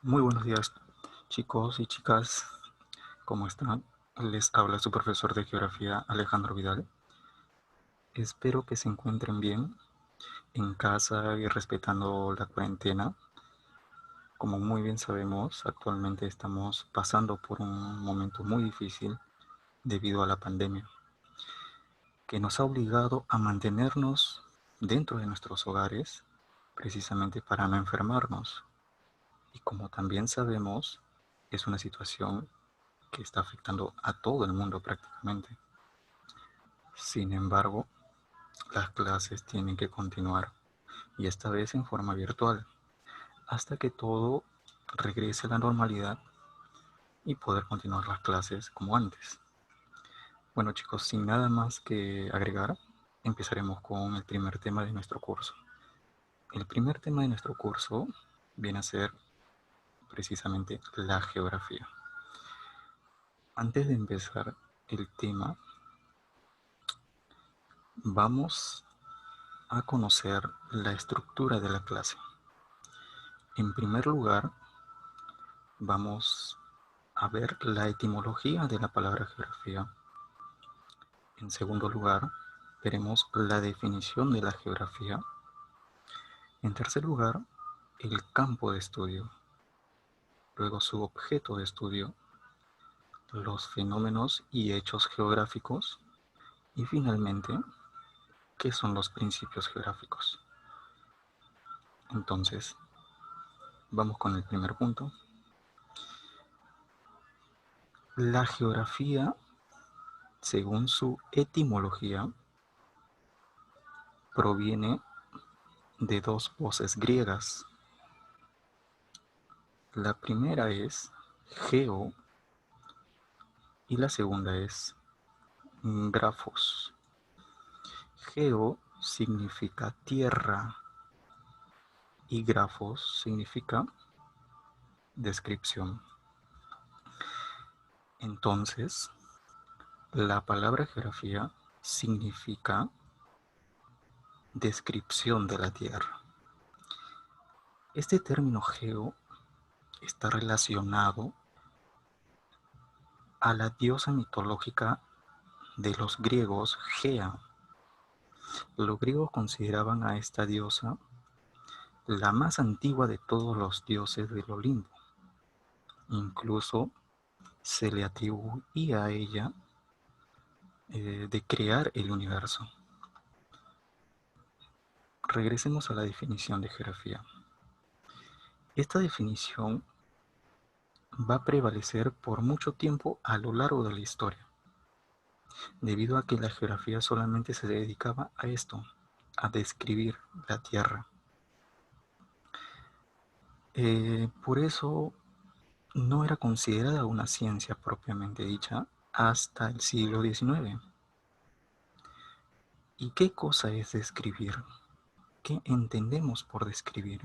Muy buenos días, chicos y chicas. ¿Cómo están? Les habla su profesor de geografía, Alejandro Vidal. Espero que se encuentren bien en casa y respetando la cuarentena. Como muy bien sabemos, actualmente estamos pasando por un momento muy difícil debido a la pandemia, que nos ha obligado a mantenernos dentro de nuestros hogares precisamente para no enfermarnos. Y como también sabemos, es una situación que está afectando a todo el mundo prácticamente. Sin embargo, las clases tienen que continuar, y esta vez en forma virtual, hasta que todo regrese a la normalidad y poder continuar las clases como antes. Bueno, chicos, sin nada más que agregar, empezaremos con el primer tema de nuestro curso. El primer tema de nuestro curso viene a ser precisamente la geografía. Antes de empezar el tema, vamos a conocer la estructura de la clase. En primer lugar, vamos a ver la etimología de la palabra geografía. En segundo lugar, veremos la definición de la geografía. En tercer lugar, el campo de estudio. Luego su objeto de estudio, los fenómenos y hechos geográficos. Y finalmente, ¿qué son los principios geográficos? Entonces, vamos con el primer punto. La geografía, según su etimología, proviene de dos voces griegas. La primera es geo y la segunda es grafos. Geo significa tierra y grafos significa descripción. Entonces, la palabra geografía significa descripción de la tierra. Este término geo está relacionado a la diosa mitológica de los griegos, Gea. Los griegos consideraban a esta diosa la más antigua de todos los dioses del Olimpo. Incluso se le atribuía a ella de crear el universo. Regresemos a la definición de geografía. Esta definición va a prevalecer por mucho tiempo a lo largo de la historia, debido a que la geografía solamente se dedicaba a esto, a describir la Tierra. Por eso no era considerada una ciencia propiamente dicha hasta el siglo XIX. ¿Y qué cosa es describir? ¿Qué entendemos por describir?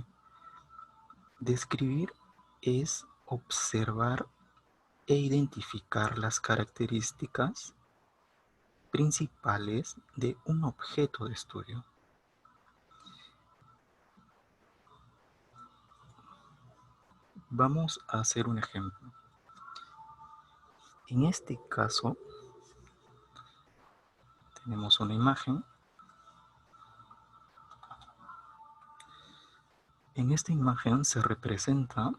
Describir es observar e identificar las características principales de un objeto de estudio. Vamos a hacer un ejemplo. En este caso, tenemos una imagen. En esta imagen se representa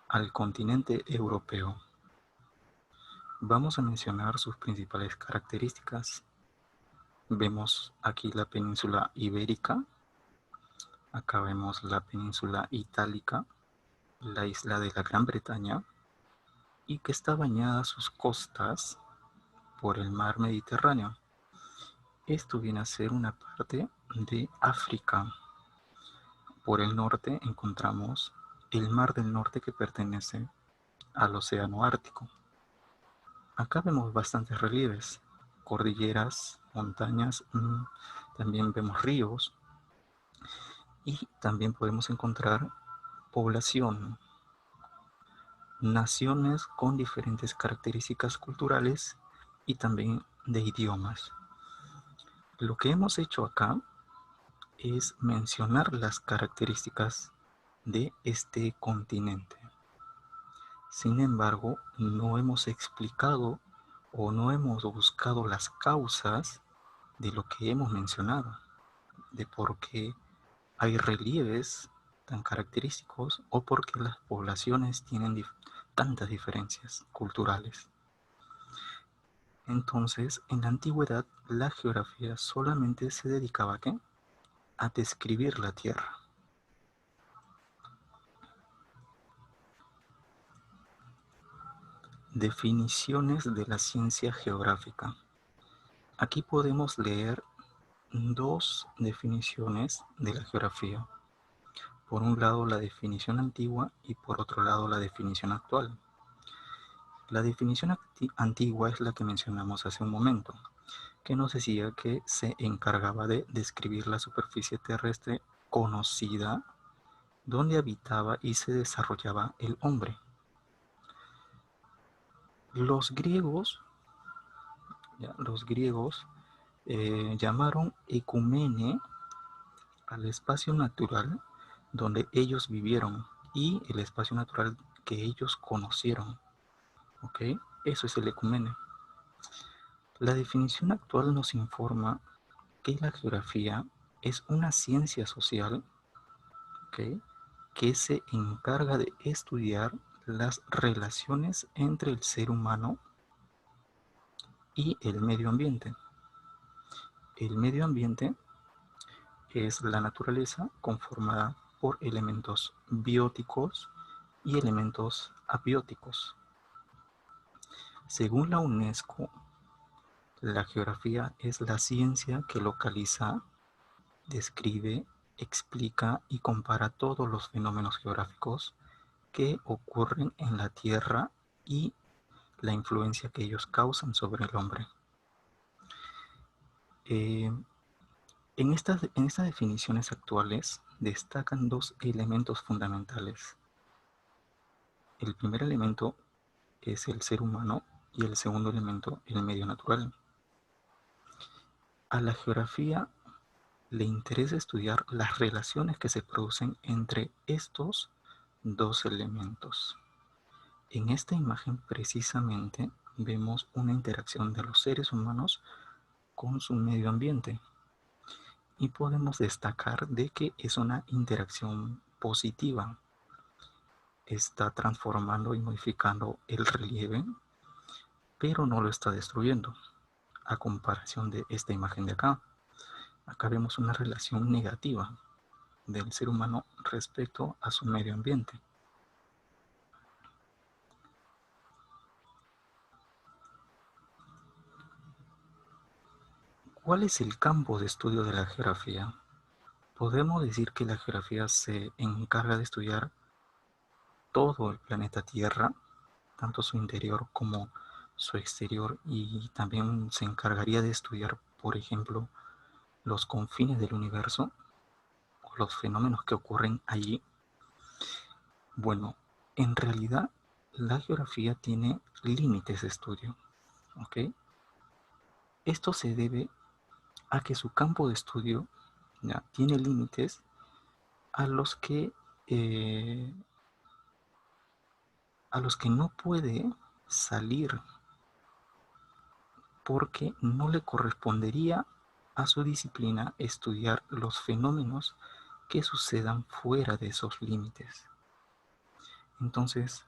al continente europeo. Vamos a mencionar sus principales características. Vemos aquí la península ibérica, acá vemos la península itálica, la isla de la Gran Bretaña, y que está bañada sus costas por el mar Mediterráneo. Esto viene a ser una parte de África. Por el norte encontramos el mar del norte que pertenece al océano Ártico. Acá vemos bastantes relieves, cordilleras, montañas, también vemos ríos y también podemos encontrar población, naciones con diferentes características culturales y también de idiomas. Lo que hemos hecho acá es mencionar las características de este continente. Sin embargo, no hemos explicado o no hemos buscado las causas de lo que hemos mencionado, de por qué hay relieves tan característicos o por qué las poblaciones tienen tantas diferencias culturales. Entonces, en la antigüedad, la geografía solamente se dedicaba ¿a qué? A describir la Tierra. Definiciones de la ciencia geográfica. Aquí podemos leer dos definiciones de la geografía. Por un lado la definición antigua y por otro lado la definición actual. La definición antigua es la que mencionamos hace un momento, que nos decía que se encargaba de describir la superficie terrestre conocida donde habitaba y se desarrollaba el hombre. Los griegos, llamaron ecumene al espacio natural donde ellos vivieron y el espacio natural que ellos conocieron. ¿Ok? Eso es el ecumene. La definición actual nos informa que la geografía es una ciencia social, ¿ok?, que se encarga de estudiar las relaciones entre el ser humano y el medio ambiente. El medio ambiente es la naturaleza conformada por elementos bióticos y elementos abióticos. Según la UNESCO, la geografía es la ciencia que localiza, describe, explica y compara todos los fenómenos geográficos que ocurren en la Tierra y la influencia que ellos causan sobre el hombre. Eh, en estas definiciones actuales destacan dos elementos fundamentales. El primer elemento es el ser humano y el segundo elemento el medio natural. A la geografía le interesa estudiar las relaciones que se producen entre estos dos elementos. En esta imagen precisamente vemos una interacción de los seres humanos con su medio ambiente y podemos destacar de que es una interacción positiva. Está transformando y modificando el relieve, pero no lo está destruyendo, a comparación de esta imagen de acá. Acá vemos una relación negativa del ser humano respecto a su medio ambiente. ¿Cuál es el campo de estudio de la geografía? Podemos decir que la geografía se encarga de estudiar todo el planeta Tierra, tanto su interior como su exterior, y también se encargaría de estudiar, por ejemplo, los confines del universo o los fenómenos que ocurren allí. Bueno, en realidad la geografía tiene límites de estudio, ¿ok? Esto se debe a que su campo de estudio ya tiene límites a los que eh, no puede salir porque no le correspondería a su disciplina estudiar los fenómenos que sucedan fuera de esos límites. Entonces,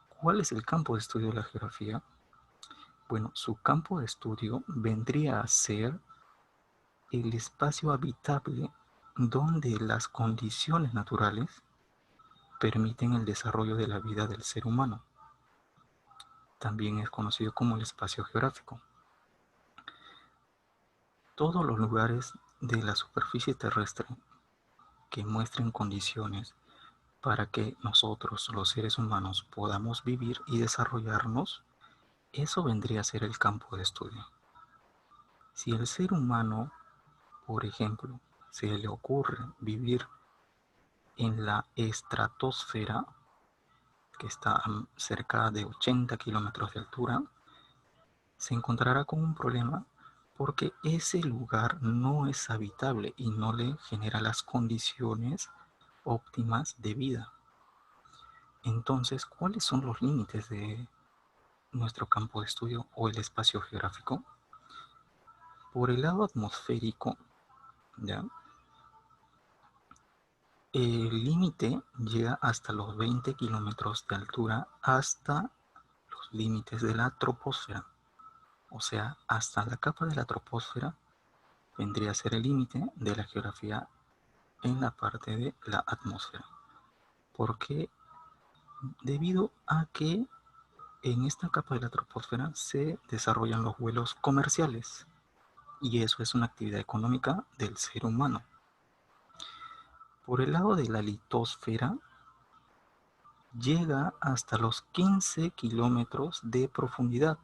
¿cuál es el campo de estudio de la geografía? Bueno, su campo de estudio vendría a ser el espacio habitable donde las condiciones naturales permiten el desarrollo de la vida del ser humano. También es conocido como el espacio geográfico. Todos los lugares de la superficie terrestre que muestren condiciones para que nosotros, los seres humanos, podamos vivir y desarrollarnos, eso vendría a ser el campo de estudio. Si el ser humano, por ejemplo, se le ocurre vivir en la estratosfera, que está a cerca de 80 kilómetros de altura, se encontrará con un problema porque ese lugar no es habitable y no le genera las condiciones óptimas de vida. Entonces, ¿cuáles son los límites de nuestro campo de estudio o el espacio geográfico? Por el lado atmosférico, ¿ya? El límite llega hasta los 20 kilómetros de altura, hasta los límites de la troposfera. O sea, hasta la capa de la troposfera vendría a ser el límite de la geografía en la parte de la atmósfera. Porque debido a que en esta capa de la troposfera se desarrollan los vuelos comerciales y eso es una actividad económica del ser humano. Por el lado de la litosfera llega hasta los 15 kilómetros de profundidad,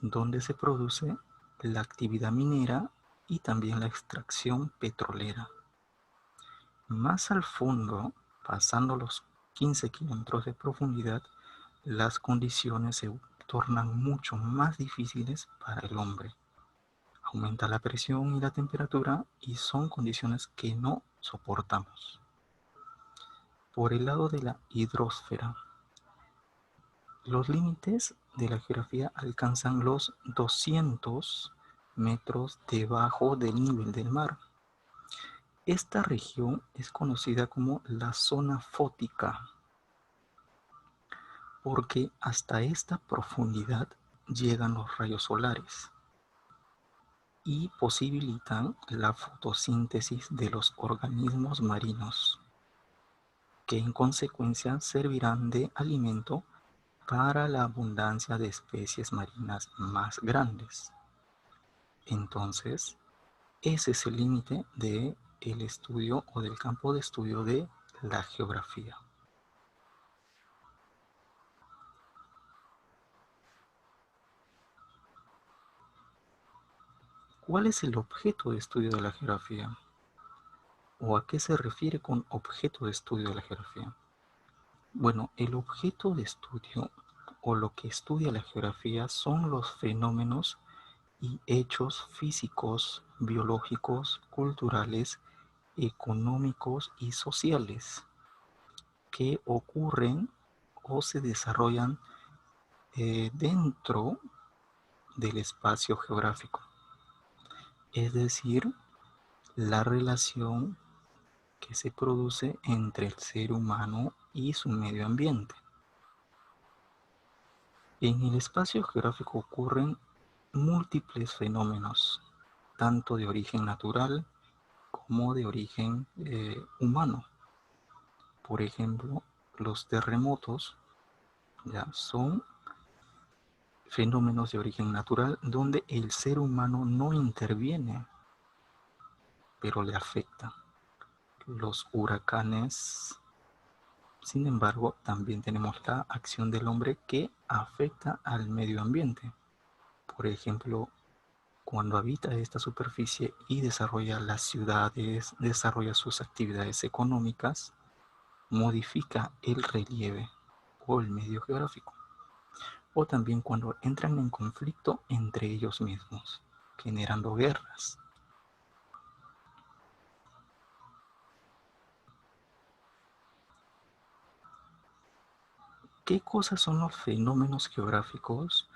donde se produce la actividad minera y también la extracción petrolera. Más al fondo, pasando los 15 kilómetros de profundidad, las condiciones se tornan mucho más difíciles para el hombre. Aumenta la presión y la temperatura y son condiciones que no soportamos. Por el lado de la hidrosfera, los límites de la geografía alcanzan los 200 metros debajo del nivel del mar. Esta región es conocida como la zona fótica porque hasta esta profundidad llegan los rayos solares y posibilitan la fotosíntesis de los organismos marinos, que en consecuencia servirán de alimento para la abundancia de especies marinas más grandes. Entonces, ese es el límite del estudio o del campo de estudio de la geografía. ¿Cuál es el objeto de estudio de la geografía? ¿O a qué se refiere con objeto de estudio de la geografía? Bueno, el objeto de estudio o lo que estudia la geografía son los fenómenos y hechos físicos, biológicos, culturales, económicos y sociales que ocurren o se desarrollan dentro del espacio geográfico. Es decir, la relación que se produce entre el ser humano y su medio ambiente. En el espacio geográfico ocurren múltiples fenómenos, tanto de origen natural como de origen humano. Por ejemplo, los terremotos ya son fenómenos de origen natural donde el ser humano no interviene, pero le afecta. Los huracanes, sin embargo, también tenemos la acción del hombre que afecta al medio ambiente. Por ejemplo, cuando habita esta superficie y desarrolla las ciudades, desarrolla sus actividades económicas, modifica el relieve o el medio geográfico. O también cuando entran en conflicto entre ellos mismos, generando guerras. ¿Qué cosas son los fenómenos geográficos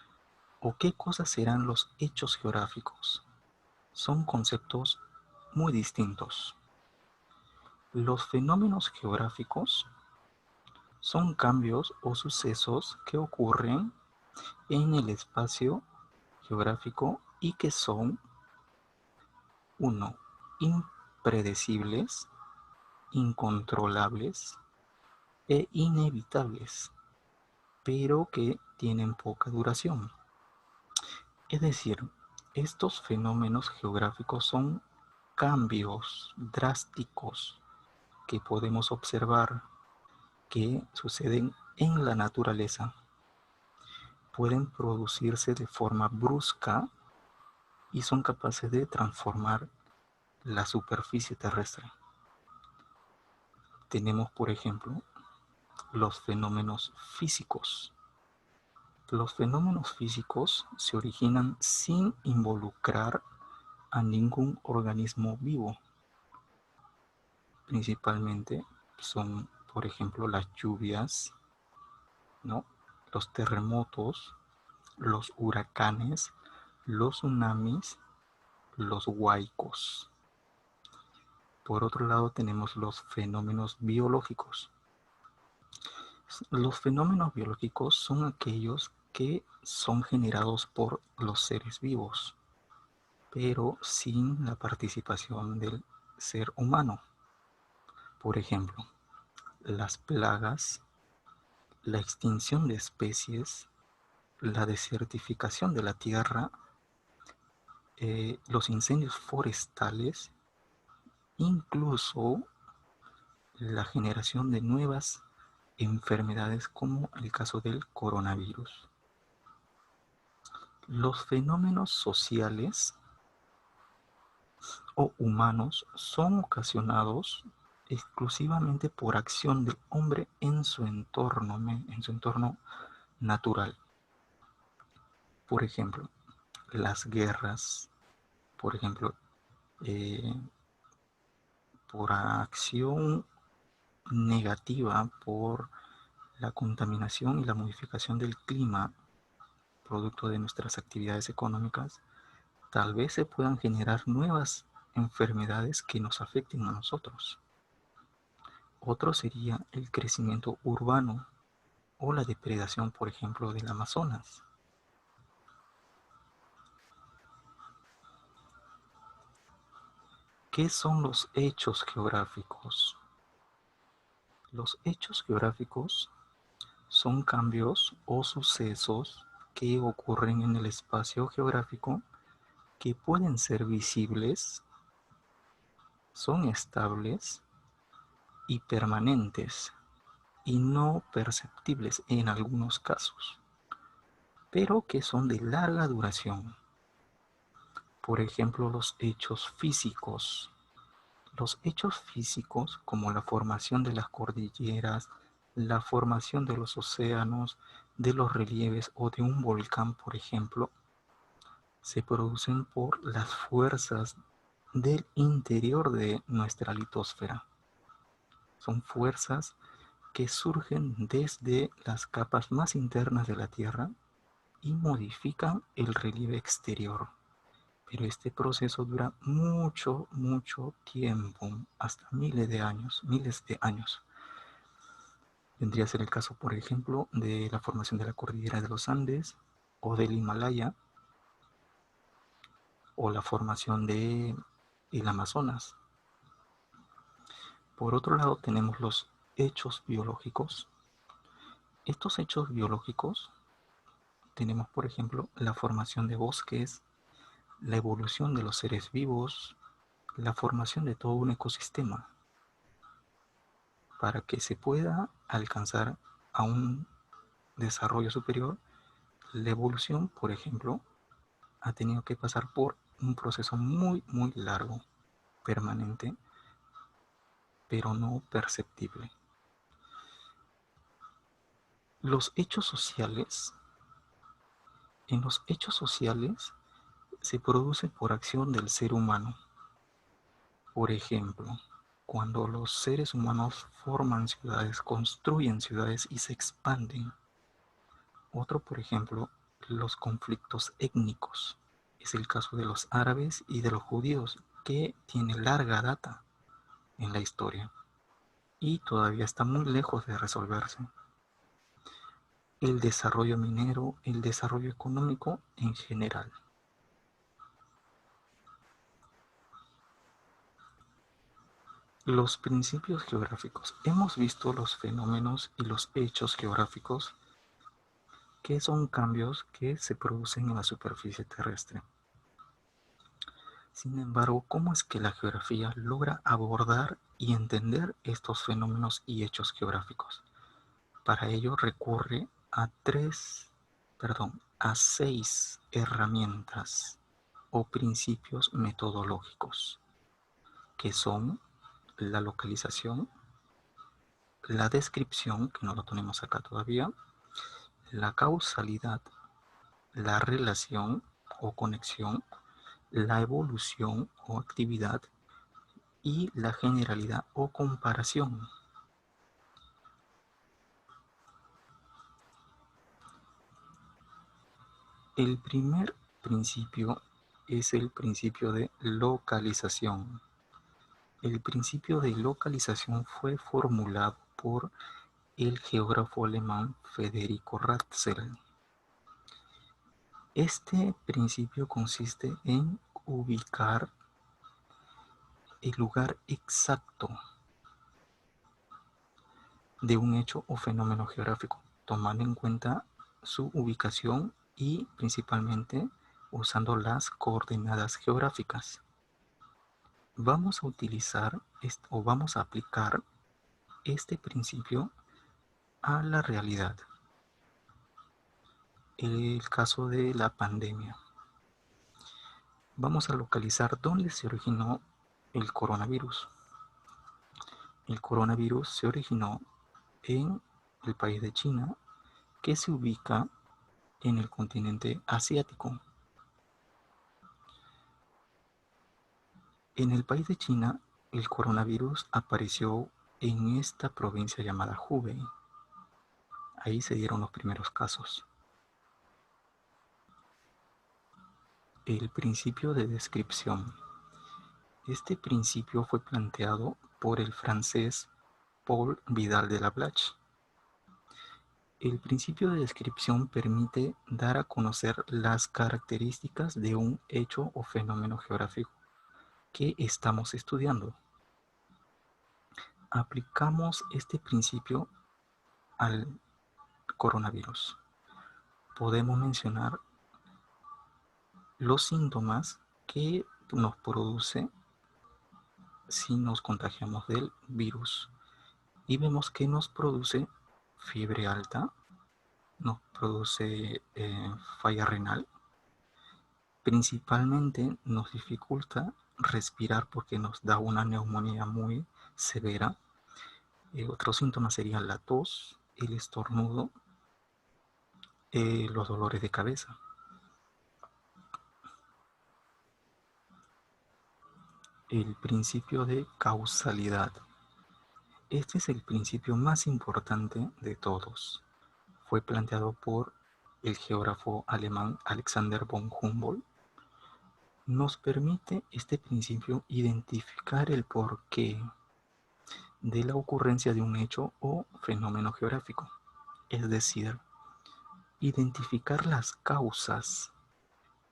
o qué cosas serán los hechos geográficos? Son conceptos muy distintos. Los fenómenos geográficos son cambios o sucesos que ocurren en el espacio geográfico y que son, uno, impredecibles, incontrolables e inevitables, pero que tienen poca duración. Es decir, estos fenómenos geográficos son cambios drásticos que podemos observar que suceden en la naturaleza. Pueden producirse de forma brusca y son capaces de transformar la superficie terrestre. Tenemos, por ejemplo, los fenómenos físicos. Los fenómenos físicos se originan sin involucrar a ningún organismo vivo. principalmente son, por ejemplo, las lluvias, ¿no? Los terremotos, los huracanes, los tsunamis, los huaicos. Por otro lado, tenemos los fenómenos biológicos. Los fenómenos biológicos son aquellos que son generados por los seres vivos, pero sin la participación del ser humano. Por ejemplo, las plagas, la extinción de especies, la desertificación de la tierra, los incendios forestales, incluso la generación de nuevas enfermedades como el caso del coronavirus. Los fenómenos sociales o humanos son ocasionados exclusivamente por acción del hombre en su entorno natural. Por ejemplo, las guerras, por ejemplo, eh, por acción negativa, por la contaminación y la modificación del clima, producto de nuestras actividades económicas, tal vez se puedan generar nuevas enfermedades que nos afecten a nosotros. Otro sería el crecimiento urbano o la depredación, por ejemplo, del Amazonas. ¿Qué son los hechos geográficos? Los hechos geográficos son cambios o sucesos que ocurren en el espacio geográfico que pueden ser visibles, son estables y permanentes y no perceptibles en algunos casos, pero que son de larga duración. Por ejemplo, los hechos físicos. Los hechos físicos, como la formación de las cordilleras, la formación de los océanos, de los relieves o de un volcán, por ejemplo, se producen por las fuerzas del interior de nuestra litosfera. Son fuerzas que surgen desde las capas más internas de la Tierra y modifican el relieve exterior. Pero este proceso dura mucho, mucho tiempo, hasta miles de años. Vendría a ser el caso, por ejemplo, de la formación de la cordillera de los Andes o del Himalaya o la formación de el Amazonas. Por otro lado, tenemos los hechos biológicos. Estos hechos biológicos tenemos, por ejemplo, la formación de bosques, la evolución de los seres vivos, la formación de todo un ecosistema. Para que se pueda alcanzar a un desarrollo superior, la evolución, por ejemplo, ha tenido que pasar por un proceso muy, muy largo, permanente, pero no perceptible. Los hechos sociales, en los hechos sociales se produce por acción del ser humano. Por ejemplo, cuando los seres humanos forman ciudades, construyen ciudades y se expanden. Otro, por ejemplo, los conflictos étnicos. Es el caso de los árabes y de los judíos, que tiene larga data en la historia y todavía está muy lejos de resolverse. El desarrollo minero, el desarrollo económico en general. Los principios geográficos. Hemos visto los fenómenos y los hechos geográficos que son cambios que se producen en la superficie terrestre. Sin embargo, ¿cómo es que la geografía logra abordar y entender estos fenómenos y hechos geográficos? Para ello recurre a 6 herramientas o principios metodológicos, que son la localización, la descripción, que no lo tenemos acá todavía, la causalidad, la relación o conexión, la evolución o actividad y la generalidad o comparación. El primer principio es el principio de localización. El principio de localización fue formulado por el geógrafo alemán Federico Ratzel. Este principio consiste en ubicar el lugar exacto de un hecho o fenómeno geográfico, tomando en cuenta su ubicación y principalmente usando las coordenadas geográficas. Vamos a utilizar o vamos a aplicar este principio a la realidad. El caso de la pandemia. Vamos a localizar dónde se originó el coronavirus. El coronavirus se originó en el país de China, que se ubica en el continente asiático. En el país de China, el coronavirus apareció en esta provincia llamada Hubei. Ahí se dieron los primeros casos. El principio de descripción. Este principio fue planteado por el francés Paul Vidal de la Blache. El principio de descripción permite dar a conocer las características de un hecho o fenómeno geográfico que estamos estudiando. Aplicamos este principio al coronavirus. Podemos mencionar los síntomas que nos produce si nos contagiamos del virus. Y vemos que nos produce fiebre alta, nos produce falla renal, principalmente nos dificulta respirar porque nos da una neumonía muy severa. Otros síntomas serían la tos, el estornudo, los dolores de cabeza. El principio de causalidad. Este es el principio más importante de todos. Fue planteado por el geógrafo alemán Alexander von Humboldt. Nos permite este principio identificar el porqué de la ocurrencia de un hecho o fenómeno geográfico, es decir, identificar las causas.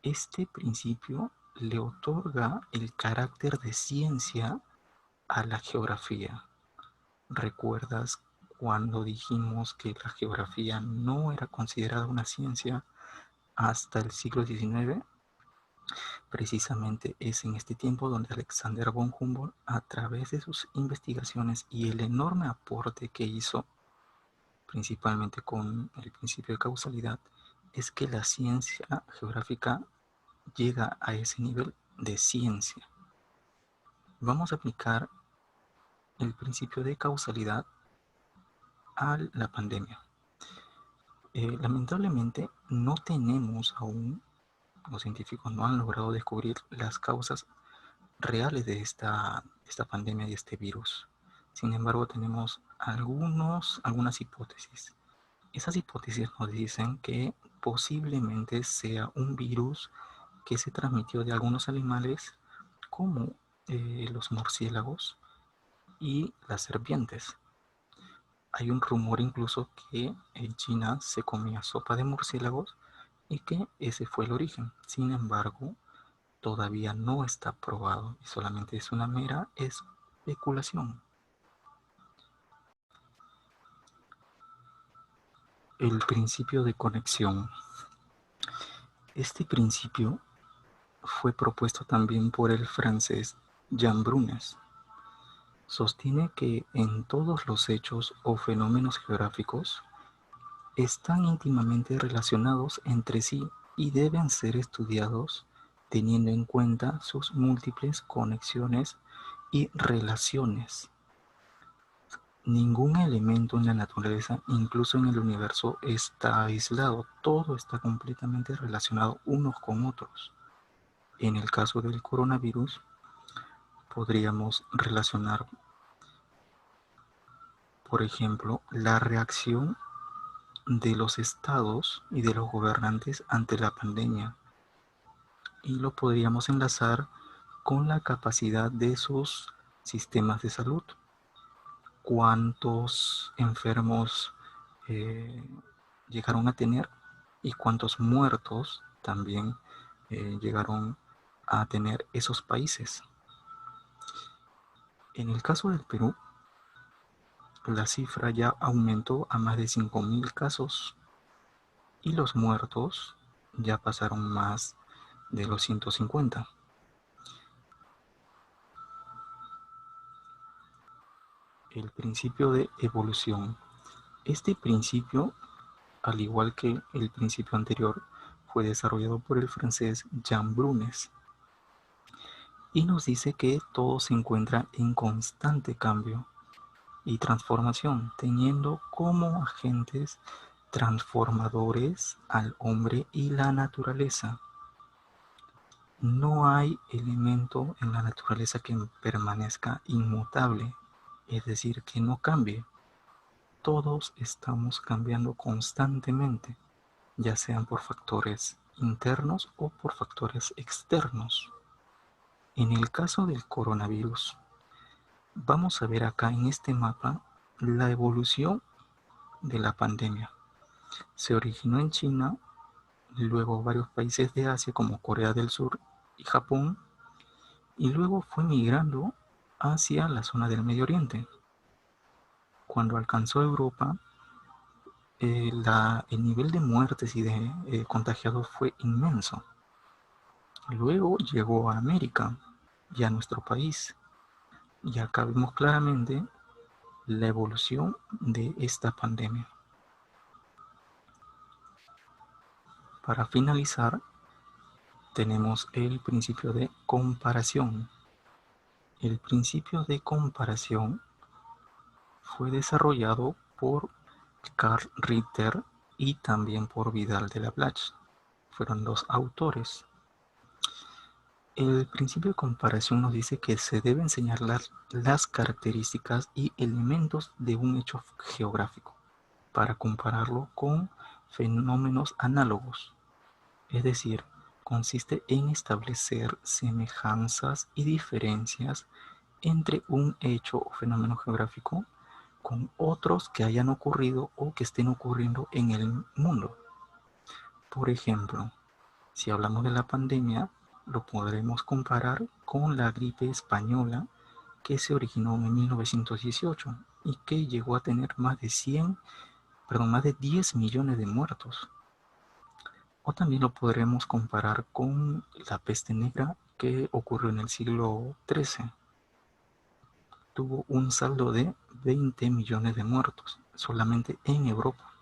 Este principio le otorga el carácter de ciencia a la geografía. ¿Recuerdas cuando dijimos que la geografía no era considerada una ciencia hasta el siglo XIX? Precisamente es en este tiempo donde Alexander von Humboldt, a través de sus investigaciones y el enorme aporte que hizo, principalmente con el principio de causalidad, es que la ciencia geográfica llega a ese nivel de ciencia. Vamos a aplicar el principio de causalidad a la pandemia. Lamentablemente no tenemos aún, los científicos no han logrado descubrir las causas reales de esta pandemia y este virus. Sin embargo, tenemos algunas hipótesis. Esas hipótesis nos dicen que posiblemente sea un virus que se transmitió de algunos animales como los murciélagos y las serpientes. Hay un rumor incluso que en China se comía sopa de murciélagos y que ese fue el origen. Sin embargo, todavía no está probado y solamente es una mera especulación. El principio de conexión. Este principio fue propuesto también por el francés Jean Brunes. Sostiene que en todos los hechos o fenómenos geográficos están íntimamente relacionados entre sí y deben ser estudiados teniendo en cuenta sus múltiples conexiones y relaciones. Ningún elemento en la naturaleza, incluso en el universo, está aislado. Todo está completamente relacionado unos con otros. En el caso del coronavirus, podríamos relacionar, por ejemplo, la reacción de los estados y de los gobernantes ante la pandemia, y lo podríamos enlazar con la capacidad de sus sistemas de salud. ¿Cuántos enfermos eh, llegaron a tener y cuántos muertos también llegaron a tener esos países? En el caso del Perú, la cifra ya aumentó a más de 5.000 casos y los muertos ya pasaron más de los 150. El principio de evolución. Este principio, al igual que el principio anterior, fue desarrollado por el francés Jean Brunes y nos dice que todo se encuentra en constante cambio y transformación, teniendo como agentes transformadores al hombre y la naturaleza. No hay elemento en la naturaleza que permanezca inmutable, es decir, que no cambie. Todos estamos cambiando constantemente, ya sean por factores internos o por factores externos. En el caso del coronavirus, vamos a ver acá en este mapa la evolución de la pandemia. Se originó en China, luego varios países de Asia como Corea del Sur y Japón, y luego fue migrando hacia la zona del Medio Oriente. Cuando alcanzó Europa, el nivel de muertes y de contagiados fue inmenso. Luego llegó a América y a nuestro país. Y acá vemos claramente la evolución de esta pandemia. Para finalizar, tenemos el principio de comparación. El principio de comparación fue desarrollado por Carl Ritter y también por Vidal de la Blache. Fueron los autores. El principio de comparación nos dice que se deben señalar las características y elementos de un hecho geográfico para compararlo con fenómenos análogos. Es decir, consiste en establecer semejanzas y diferencias entre un hecho o fenómeno geográfico con otros que hayan ocurrido o que estén ocurriendo en el mundo. Por ejemplo, si hablamos de la pandemia, lo podremos comparar con la gripe española que se originó en 1918 y que llegó a tener más de 10 millones de muertos. O también lo podremos comparar con la peste negra que ocurrió en el siglo XIII. Tuvo un saldo de 20 millones de muertos solamente en Europa.